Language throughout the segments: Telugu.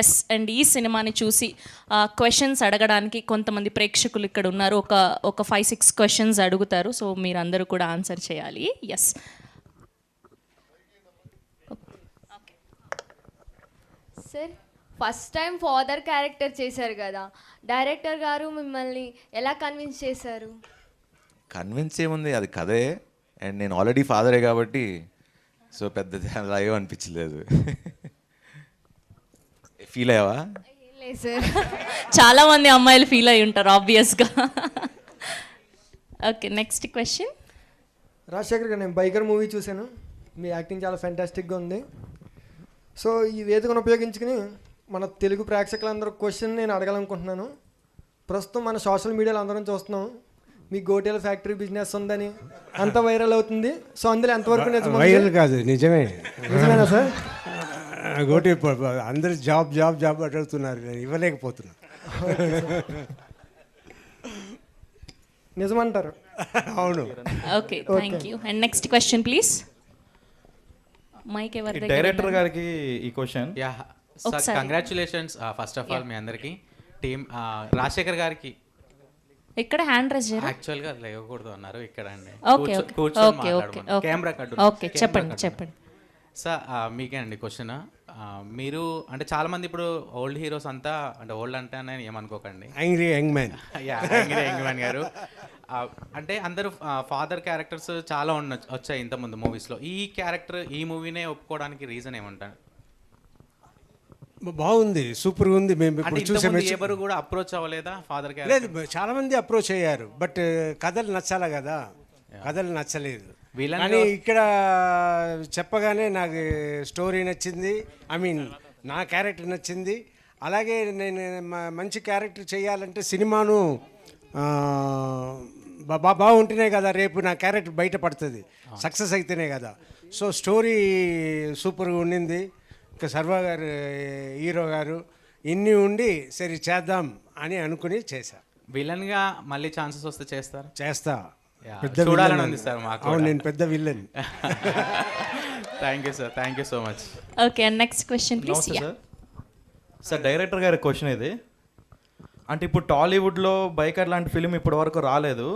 ఎస్ అండ్ ఈ సినిమాని చూసి క్వశ్చన్స్ అడగడానికి కొంతమంది ప్రేక్షకులు ఇక్కడ ఉన్నారు. ఒక 5-6 క్వశ్చన్స్ అడుగుతారు. సో మీరందరూ కూడా ఆన్సర్ చేయాలి. Yes sir, first time father character చేశారు కదా, డైరెక్టర్ గారు మిమ్మల్ని ఎలా కన్విన్స్ చేశారు? కన్విన్స్ ఏముంది, అది కథే. అండ్ నేను ఆల్రెడీ ఫాదరే కాబట్టి సో పెద్ద అలాగే అనిపించలేదు. ఫీల్ అయ్యావా? లేదు సార్. చాలా మంది అమ్మాయిలు ఫీల్ అయి ఉంటారు ఆబ్వియస్గా. Okay, next question. రాజశేఖర్ గారు, నేను బైకర్ మూవీ చూశాను. మీ యాక్టింగ్ చాలా ఫ్యాంటాస్టిక్గా ఉంది. సో ఈ వేదికను ఉపయోగించుకుని మన తెలుగు ప్రేక్షకులందరూ క్వశ్చన్ నేను అడగాలనుకుంటున్నాను. ప్రస్తుతం మన సోషల్ మీడియాలో అందరం చూస్తున్నాం, మీ గోటేల ఫ్యాక్టరీ బిజినెస్ ఉందని అంత వైరల్ అవుతుంది. సో అందులో ఎంతవరకు నిజం? వైరల్ కాదు, నిజమే. నిజమేనా సార్? గోటి అందరు జాబ్ జాబ్ జాబ్ అడుగుతున్నారు, నేను ఇవ్వలేకపోతున్నా. నిజమంటారు? అవును. Okay, thank you. And next question please. Mic ఎవరి దగ్గర? డైరెక్టర్ గారికి ఈ question. Yeah sir, congratulations first of all మీ అందరికి. టీమ్ రాజశేఖర్ గారికి ఇక్కడ హ్యాండ్ రైజ్ చేయరా? యాక్చువల్గా లేవకూడదు అన్నారు ఇక్కడ అండి. Okay okay okay camera okay, చెప్పండి. సార్ మీకే అండి క్వశ్చన్. మీరు అంటే చాలా మంది ఇప్పుడు ఓల్డ్ హీరోస్ అంతా, అంటే ఓల్డ్ అంటే అని ఏమనుకోకండి, angry young man. Young man గారు అంటే అందరూ ఫాదర్ క్యారెక్టర్స్ చాలా వచ్చాయి ఇంతకుముందు మూవీస్లో. ఈ క్యారెక్టర్ ఈ మూవీనే ఒప్పుకోవడానికి రీజన్ ఏమంటారు? బాగుంది, సూపర్గా ఉంది. మేము ఇప్పుడు చూసే ఎవరు కూడా అప్రోచ్ అవ్వలేదా ఫాదర్ లేదు, క్యారెక్టర్? చాలా మంది అప్రోచ్ అయ్యారు, బట్ కథలు నచ్చాలి కదా, కథలు నచ్చలేదు. వీళ్ళని కానీ ఇక్కడ చెప్పగానే నాకు స్టోరీ నచ్చింది, ఐ మీన్ నా క్యారెక్టర్ నచ్చింది. అలాగే నేను మంచి క్యారెక్టర్ చేయాలంటే సినిమాను బాగుంటేనే కదా రేపు నా క్యారెక్టర్ బయటపడుతుంది, సక్సెస్ అయితేనే కదా. సో స్టోరీ సూపర్గా ఉండింది. ఇంకా సర్వా గారు హీరో గారు ఇన్ని ఉండి సరే చేద్దాం అని అనుకుని చేశా. విలన్గా మళ్ళీ ఛాన్సెస్ వస్తే చేస్తా. పెద్ద చూడాలని విలన్ ఉంది సార్ మాకు. అవును, నేను పెద్ద villain. Thank you sir, thank you so much. Okay, and next question please. Sir director గారి క్వశ్చన్ ఇది. అంటే ఇప్పుడు టాలీవుడ్లో బైకర్ లాంటి ఫిలిం ఇప్పటి వరకు రాలేదు.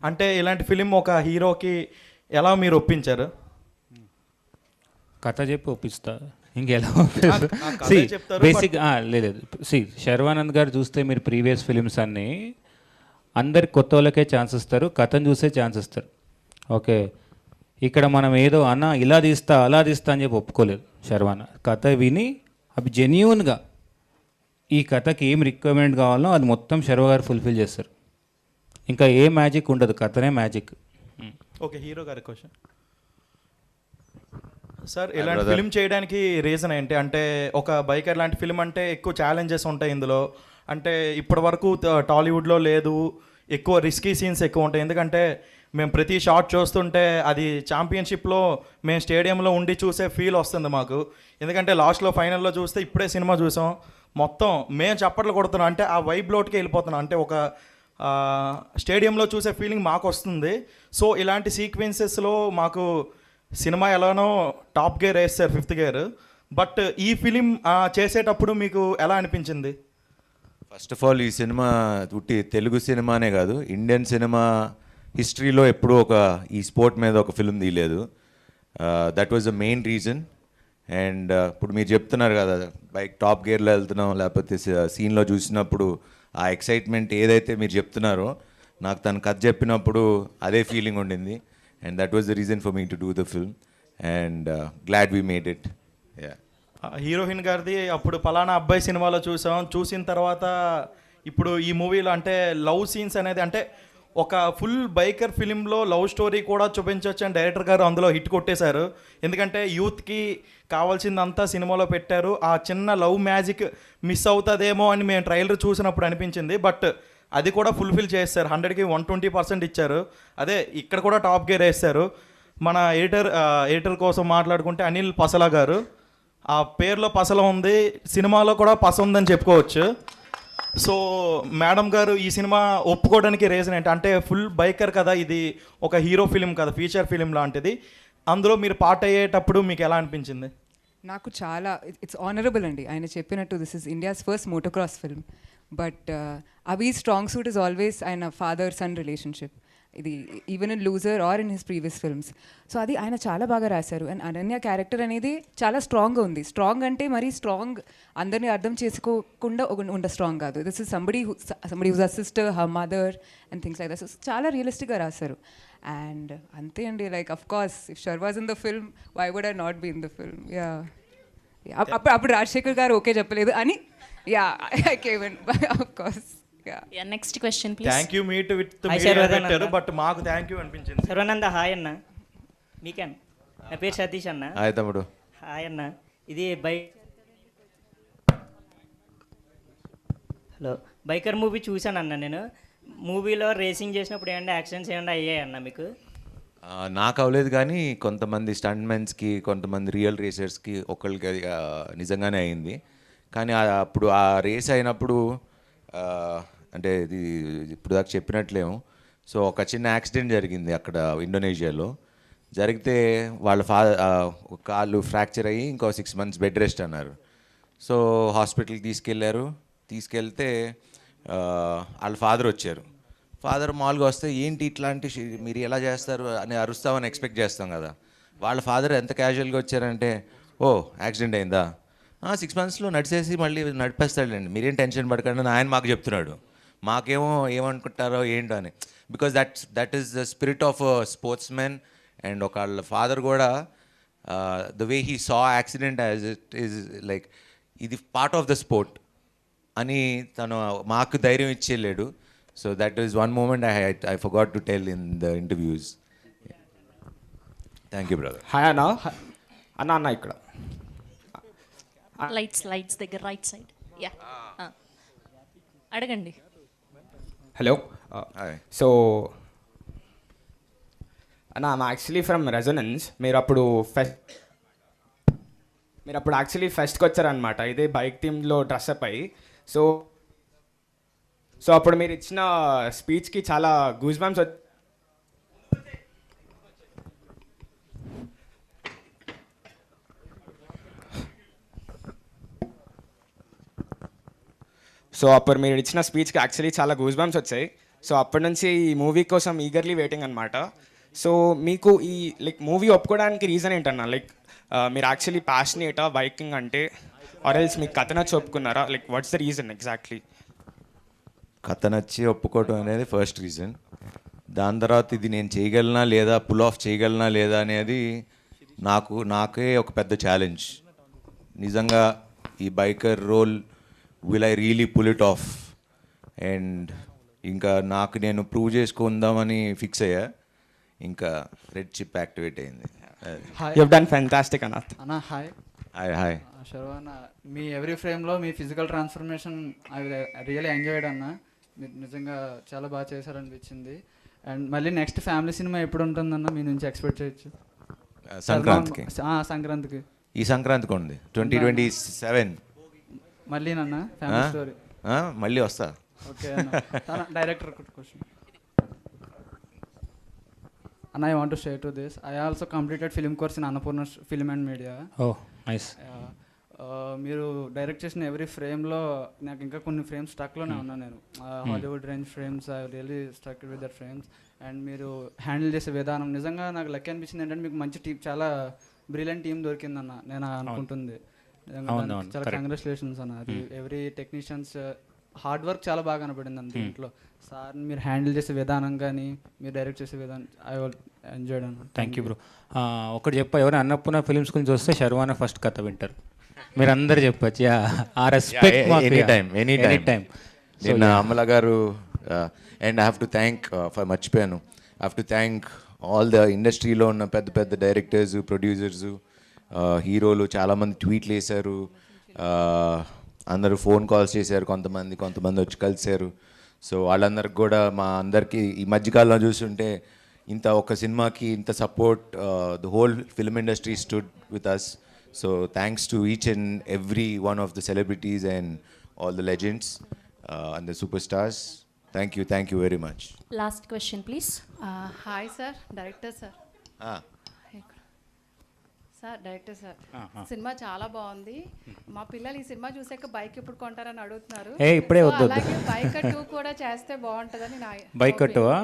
అంటే ఇలాంటి ఫిలిం ఒక హీరోకి ఎలా మీరు ఒప్పించారు? కథ చెప్పి ఒప్పిస్తా, ఇంకెలా బేసిక్ లేదు. శర్వానంద్ గారు చూస్తే మీరు ప్రీవియస్ ఫిలిమ్స్ అన్నీ అందరికి కొత్త వాళ్ళకే ఛాన్స్ ఇస్తారు, కథను చూసే ఛాన్స్ ఇస్తారు. ఓకే, ఇక్కడ మనం ఏదో అన్న ఇలా తీస్తా అలా తీస్తా అని చెప్పి ఒప్పుకోలేదు. శర్వాన కథ విని అవి జెన్యూన్గా ఈ కథకి ఏం రిక్వైర్మెంట్ కావాలో అది మొత్తం శర్వ గారు ఫుల్ఫిల్ చేస్తారు. ఇంకా ఏ మ్యాజిక్ ఉండదు, కథనే మ్యాజిక్. ఓకే, హీరో గారి క్వశ్చన్. సార్ ఇలాంటి ఫిలిం చేయడానికి రీజన్ ఏంటి? అంటే ఒక బైకర్ లాంటి ఫిలిం అంటే ఎక్కువ ఛాలెంజెస్ ఉంటాయి ఇందులో. అంటే ఇప్పటి వరకు టాలీవుడ్లో లేదు, ఎక్కువ రిస్కీ సీన్స్ ఎక్కువ ఉంటాయి. ఎందుకంటే మేము ప్రతి షాట్ చూస్తుంటే అది ఛాంపియన్షిప్లో మేము స్టేడియంలో ఉండి చూసే ఫీల్ వస్తుంది మాకు. ఎందుకంటే లాస్ట్లో ఫైనల్లో చూస్తే ఇప్పుడే సినిమా చూసాం, మొత్తం మేము చప్పట్లు కొడుతున్నాం, అంటే ఆ వైబ్లోట్కి వెళ్ళిపోతున్నాం. అంటే ఒక స్టేడియంలో చూసే ఫీలింగ్ మాకు వస్తుంది. సో ఇలాంటి సీక్వెన్సెస్లో మాకు సినిమా ఎలానో టాప్ గేర్ వేస్తారు, 5th గేర్. బట్ ఈ ఫిలిం చేసేటప్పుడు మీకు ఎలా అనిపించింది? ఫస్ట్ ఆఫ్ ఆల్ ఈ సినిమా ఉట్టి తెలుగు సినిమానే కాదు, ఇండియన్ సినిమా హిస్టరీలో ఎప్పుడూ ఈ స్పోర్ట్ మీద ఒక ఫిల్మ్ తీయలేదు. That was the main reason. And ఇప్పుడు మీరు చెప్తున్నారు కదా, బైక్ టాప్ గేర్లో వెళ్తున్నాం, లేకపోతే సీన్లో చూసినప్పుడు ఆ ఎక్సైట్మెంట్ ఏదైతే మీరు చెప్తున్నారో, నాకు తను కథ చెప్పినప్పుడు అదే ఫీలింగ్ ఉండింది. And that was the reason for me to do the film. And glad we made it. Yeah, heroine గారిది అప్పుడు పలానా అబ్బాయి సినిమాలో చూసిన తర్వాత ఇప్పుడు ఈ మూవీలో అంటే లవ్ సీన్స్ అనేది, అంటే ఒక ఫుల్ బైకర్ ఫిలింలో లవ్ స్టోరీ కూడా చూపించవచ్చు అని డైరెక్టర్ గారు అందులో హిట్ కొట్టేశారు. ఎందుకంటే యూత్కి కావాల్సిందంతా సినిమాలో పెట్టారు. ఆ చిన్న లవ్ మ్యాజిక్ మిస్ అవుతుందేమో అని మేము ట్రైలర్ చూసినప్పుడు అనిపించింది. బట్ అది కూడా ఫుల్ఫిల్ చేస్తారు, 100కి 120% ఇచ్చారు. అదే ఇక్కడ కూడా టాప్ గేర్ వేస్తారు. మన ఎడిటర్ కోసం మాట్లాడుకుంటే అనిల్ పసల గారు, ఆ పేరులో పసల ఉంది, సినిమాలో కూడా పస ఉందని చెప్పుకోవచ్చు. సో మేడం గారు ఈ సినిమా ఒప్పుకోవడానికి రీజన్ ఏంటి? అంటే ఫుల్ బైకర్ కదా, ఇది ఒక హీరో ఫిలిం కదా, ఫీచర్ ఫిలిం లాంటిది. అందులో మీరు పార్ట్ అయ్యేటప్పుడు మీకు ఎలా అనిపించింది? నాకు చాలా ఇట్స్ ఆనరబుల్ అండి ఆయన చెప్పినట్టు this is India's first motocross film but అవి స్ట్రాంగ్ సూట్ ఇస్ ఆల్వేస్ ఆయన ఫాదర్ సన్ రిలేషన్షిప్ ఇది even in loser or in his previous films so అది ఆయన చాలా బాగా రాశారు అండ్ అనన్య క్యారెక్టర్ అనేది చాలా స్ట్రాంగ్గా ఉంది స్ట్రాంగ్ అంటే మరీ స్ట్రాంగ్ అందరినీ అర్థం చేసుకోకుండా ఉండ స్ట్రాంగ్ కాదు this is somebody whose a sister her mother and things like that so చాలా రియలిస్టిక్గా రాశారు అండ్ అంతే అండి like of course if Sharwa's in the film why would I not be in the film yeah అప్పుడు రాజశేఖర్ గారు ఓకే చెప్పలేదు అని yeah I came in of course yeah next question please. Thank you meet with Hi, Sharvadana. పెట్టారు బట్ మాకు థ్యాంక్ యూ అనిపించింది. సర్వానంద హాయ్ అన్న మీకే నా పేరు సతీష్ అన్న. హాయ్ తమ్ముడు. హాయ్ అన్న ఇది హలో బైకర్ మూవీ చూశాను అన్న నేను మూవీలో రేసింగ్ చేసినప్పుడు ఏమన్నా యాక్సిడెంట్స్ ఏమన్నా అయ్యాయి అన్న మీకు? నాకు అవ్వలేదు కానీ కొంతమంది స్టంట్మెన్స్కి కొంతమంది రియల్ రేసర్స్కి ఒకళ్ళకి అది నిజంగానే అయింది కానీ అప్పుడు ఆ రేస్ అయినప్పుడు అంటే ఇది ఇప్పుడు దాకా చెప్పినట్లేము సో ఒక చిన్న యాక్సిడెంట్ జరిగింది అక్కడ ఇండోనేషియాలో జరిగితే వాళ్ళ కాళ్ళు ఫ్రాక్చర్ అయ్యి ఇంకో 6 months బెడ్ రెస్ట్ అన్నారు సో హాస్పిటల్కి తీసుకెళ్తే వాళ్ళ ఫాదర్ వచ్చారు ఫాదర్ మామూలుగా వస్తే ఏంటి ఇట్లాంటి మీరు ఎలా చేస్తారు అని అరుస్తామని ఎక్స్పెక్ట్ చేస్తాం కదా వాళ్ళ ఫాదర్ ఎంత క్యాజువల్గా వచ్చారంటే ఓ యాక్సిడెంట్ అయిందా 6 monthsలో నడిచేసి మళ్ళీ నడిపేస్తాడండి మీరేం టెన్షన్ పడకండి అని ఆయన మాకు చెప్తున్నాడు మాకేమో ఏమనుకుంటారో ఏంటో అని because that is the spirit of sportsmen and ఒక వాళ్ళ ఫాదర్ కూడా the way he saw accident as it is like ఇది పార్ట్ ఆఫ్ ద స్పోర్ట్ అని తను మాకు ధైర్యం ఇచ్చేయలేడు so that is one moment I forgot to tell in the interviews thank you brother. Hi అన్న అన్న ఇక్కడ లైట్స్ దగ్గర రైట్ సైడ్ యా అడగండి. Hello hi. సో అన్న ఐమ్ యాక్చువల్లీ ఫ్రమ్ రెజొనెన్స్ మీరు అప్పుడు యాక్చువల్లీ ఫెస్ట్కి వచ్చారనమాట ఇదే బైక్ టీంలో డ్రెస్అప్ అయ్యి సో అప్పుడు మీరు ఇచ్చిన స్పీచ్కి చాలా గూస్ బంప్స్ సో అప్పుడు మీరు ఇచ్చిన స్పీచ్కి యాక్చువల్లీ చాలా గూస్ బంప్స్ వచ్చాయి సో అప్పటి నుంచి ఈ మూవీ కోసం ఈగర్లీ వెయిటింగ్ అనమాట సో మీకు ఈ లైక్ మూవీ ఒప్పుకోవడానికి రీజన్ ఏంటన్నా లైక్ మీరు యాక్చువల్లీ ప్యాషనేటా బైకింగ్ అంటే ఆర్ ఎల్స్ మీకు కథ నచ్చి ఒప్పుకున్నారా like what's the reason exactly? కథ నచ్చి ఒప్పుకోవటం అనేది ఫస్ట్ రీజన్ దాని తర్వాత ఇది నేను చేయగలనా లేదా పుల్ ఆఫ్ చేయగలనా లేదా అనేది నాకే ఒక పెద్ద ఛాలెంజ్ నిజంగా ఈ biker role will I really pull it off and ఇంకా నాకు నేను ప్రూవ్ చేసుకుందామని ఫిక్స్ అయ్యా ఇంకా రెడ్ చిప్ యాక్టివేట్ అయింది. యు హావ్ డన్ ఫ్యాంటాస్టిక్ అన్న హాయ్. హాయ్ శర్వాన మీ ఎవ్రీ ఫ్రేమ్లో మీ physical transformation I really enjoyed అన్న మీరు నిజంగా చాలా బాగా చేశారనిపించింది అండ్ మళ్ళీ నెక్స్ట్ ఫ్యామిలీ సినిమా ఎప్పుడు ఉంటుందన్న మీ నుంచి ఎక్స్పెక్ట్ చేయొచ్చు? సంక్రాంతికి ఈ సంక్రాంతికి ఉంది 2027 మళ్ళీ నన్న ఫ్యామిలీ స్టోరీ మళ్ళీ వస్తా. ఓకే అన్న డైరెక్టర్ క్వశ్చన్ అన్న I want to share to this I also completed film course in Annapurna film and media. Oh nice. మీరు డైరెక్ట్ చేసిన ఎవ్రీ ఫ్రేమ్లో నాకు ఇంకా కొన్ని ఫ్రేమ్స్ స్టక్లోనే ఉన్నాను నేను Hollywood range frames I really stuck with that frames and మీరు హ్యాండిల్ చేసే విధానం నిజంగా నాకు లక్కీ అనిపించింది ఏంటంటే మీకు మంచి టీం చాలా బ్రిలియంట్ టీం దొరికిందన్న నేను అనుకుంటుంది చాలా కంగ్రాచులేషన్స్ అన్న అది ఎవ్రీ టెక్నీషియన్స్ హార్డ్ వర్క్ చాలా బాగా కనపడింది అన్న దీంట్లో సార్ మీరు హ్యాండిల్ చేసే విధానం కానీ మీరు డైరెక్ట్ చేసే విధానం ఐ వాల్ ఎంజాయ్డ్ అన్న. Thank you bro. ఒకటి ఎవరైనా అన్నపూర్ణ ఫిలిమ్స్ గురించి వస్తే శర్వాన ఫస్ట్ కథ వింటారు మీరు అందరు చెప్పచ్చు. ఆ రెస్పెక్ట్ ఎనీ టైం నిన్న అమల గారు and I have to thank మర్చిపోయాను I have to thank all the ఇండస్ట్రీలో ఉన్న పెద్ద పెద్ద డైరెక్టర్స్ ప్రొడ్యూసర్స్ హీరోలు చాలామంది ట్వీట్లు వేశారు అందరూ ఫోన్ కాల్స్ చేశారు కొంతమంది వచ్చి కలిశారు సో వాళ్ళందరికి కూడా మా అందరికీ ఈ మధ్యకాలంలో చూస్తుంటే ఇంత ఒక సినిమాకి ఇంత support the whole film industry stood with us so thanks to each and every one of the celebrities and all the legends and the super stars thank you very much. Last question please. Hi sir director sir sir director sir cinema చాలా బాగుంది. మా పిల్లలు ఈ సినిమా చూసాక బైక్ ఎప్పుడు కొంటారని అడుగుతున్నారు. ఇప్పుడే So, వద్దు అలాగే బైక్ 2 కూడా చేస్తే బాగుంటుందని నా బైక్ కట్టువా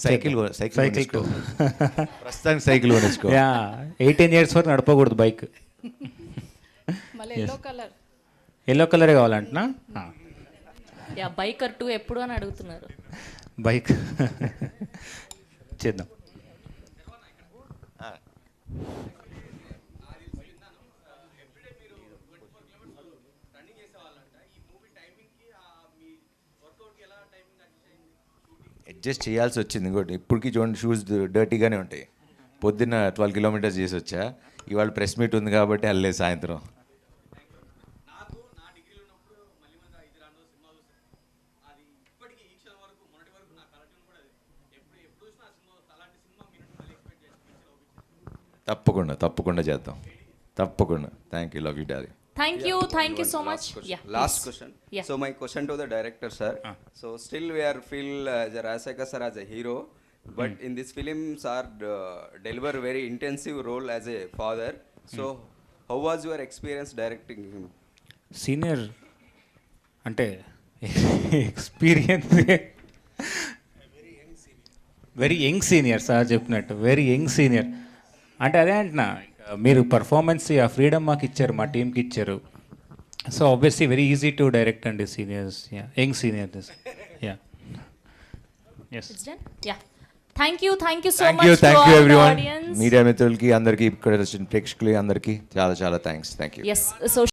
సైకిల్ సైకిల్ ప్రస్తుతానికి సైకిల్ కొనేసుకో. 18 years వరకు నడపకూడదు బైక్. మళ్ళీ ఎల్లో కలర్ ఎల్లో కలరే కావాలంటున్నా. యా బైకర్ 2 ఎప్పుడు అని అడుగుతున్నారు. బైక్ చేద్దాం. అడ్జస్ట్ చేయాల్సి వచ్చింది. ఇంకోటి ఇప్పటికీ చూడండి షూస్ డర్టీగానే ఉంటాయి. పొద్దున్న 12 kilometers చేసి వచ్చా. ఇవాళ ప్రెస్ మీట్ ఉంది కాబట్టి వెళ్ళలేదు సాయంత్రం. తప్పకుండా చేద్దాం. తప్పకుండా. Thank you. Love you daddy. Thank you so much. Last question. So my question to the director, sir. So still we are feel Rajaseka sir as a hero, but in this film sir deliver very intensive role as a father. So how was your experience directing him? Senior అంటే experience very young senior sir చెప్పినట్టు వెరీ యంగ్ సీనియర్ అంటే అదే అంటున్నా. మీరు పర్ఫార్మెన్స్ ఆ ఫ్రీడమ్ మాకు ఇచ్చారు, మా టీంకి ఇచ్చారు. So obviously very easy to direct అండి seniors. Young seniors. Thank you so thank much you everyone. Media మిత్రులకి అందరికీ, ఇక్కడ వచ్చిన ప్రేక్షకులకి అందరికీ చాలా థ్యాంక్స్. Thank you. సో